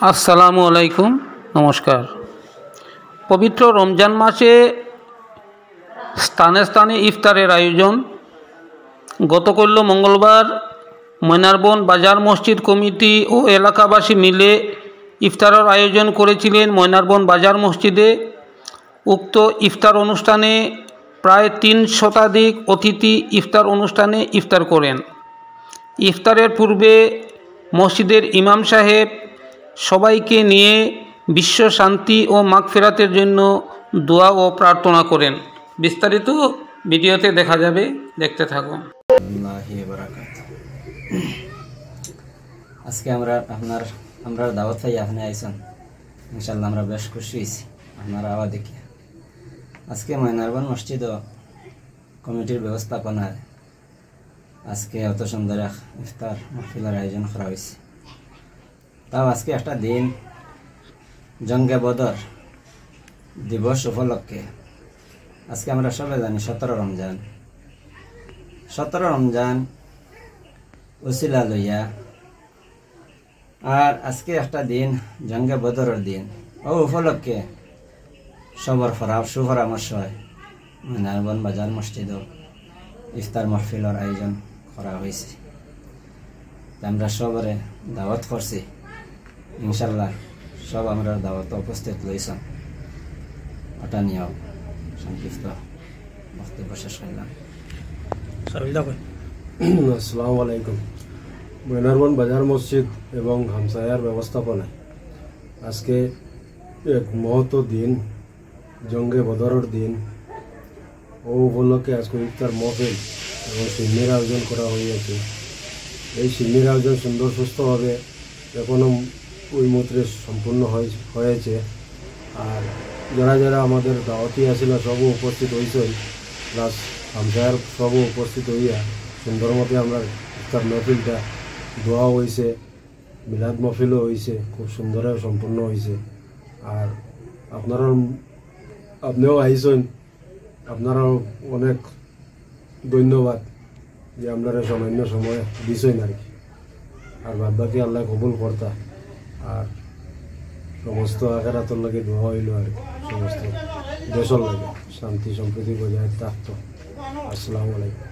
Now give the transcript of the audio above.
আসসালামু আলাইকুম, নমস্কার। পবিত্র রমজান মাসে স্থানে স্থানে ইফতারের আয়োজন। গতকাল মঙ্গলবার ময়নারবন বাজার মসজিদ কমিটি ও এলাকাবাসী মিলে ইফতারের আয়োজন করেছিলেন ময়নারবন বাজার মসজিদে। উক্ত ইফতার অনুষ্ঠানে প্রায় 3 শতাধিক অতিথি ইফতার অনুষ্ঠানে ইফতার করেন। ইফতারের পূর্বে মসজিদের ইমাম সাহেব সবাইকে নিয়ে বিশ্ব শান্তি ও মাগফিরাতের জন্য দোয়া ও প্রার্থনা করেন। বিস্তারিত ভিডিওতে দেখা যাবে, দেখতে থাকুন। আজকে আমরা দাওয়াত পাই, আপনি আইসন, ইনশাল্লাহ আমরা বেশ খুশি হয়েছি আপনার আওয়া দেখি। আজকে ময়নারবন মসজিদ কমিটির ব্যবস্থাপনায় আজকে অত সুন্দর ইফতার মাহফিলের আয়োজন করা হয়েছে। তাও আজকে একটা দিন জঙ্গে বদর দিবস উপলক্ষে আজকে আমরা সবাই জানি 17 রমজান উসিলা লইয়া, আর আজকে একটা দিন জঙ্গে বদরের দিন। ও উপলক্ষে সবর সুপরামর্শ হয় ময়নারবন বাজার মসজিদ ইফতার মাহফিলের আয়োজন করা হয়েছে। আমরা সবরে দাওয়াত করছি, ইনশাল্লাহ সব আমরা দাওয়াত উপস্থিত লইছাম। ওটা নিয়েও সংক্ষিপ্ত বক্তব্য শেষ করলাম। আসসালামু আলাইকুম। ময়নারবন বাজার মসজিদ এবং হামসায়ার ব্যবস্থাপনায় আজকে এক মহৎ দিন, জঙ্গে বদরের দিন। ও উপলক্ষে আজকে ইফতার মাহফিল এবং সিন্নির আয়োজন করা হয়েছে। এই সিন্নির আয়োজন সুন্দর সুস্থভাবে এখনও ওই মন্ত্রে সম্পূর্ণ হয়েছে। আর যারা যারা আমাদের দাওয়াতি আসিল সবও উপস্থিত হয়েছেন, প্লাস হামসায়ার সবও উপস্থিত হইয়া সুন্দর মতে আমরা ইফতার মাহফিলটা দোয়া হয়েছে, মিলাদ মাহফিলও হয়েছে, খুব সুন্দর সম্পূর্ণ হয়েছে। আর আপনিও আইসেন, আপনারাও অনেক ধন্যবাদ যে আপনারা সামান্য সময় দিছেন আর কি। আর বাদ বাকি আল্লাহ কবুল কর্তা, আর সমস্ত আখেরাতের লাগে দোয়া হইল আর কি, সমস্ত দেশের লাগে শান্তি সম্প্রীতি বজায় থাকতো। আসসালামু আলাইকুম।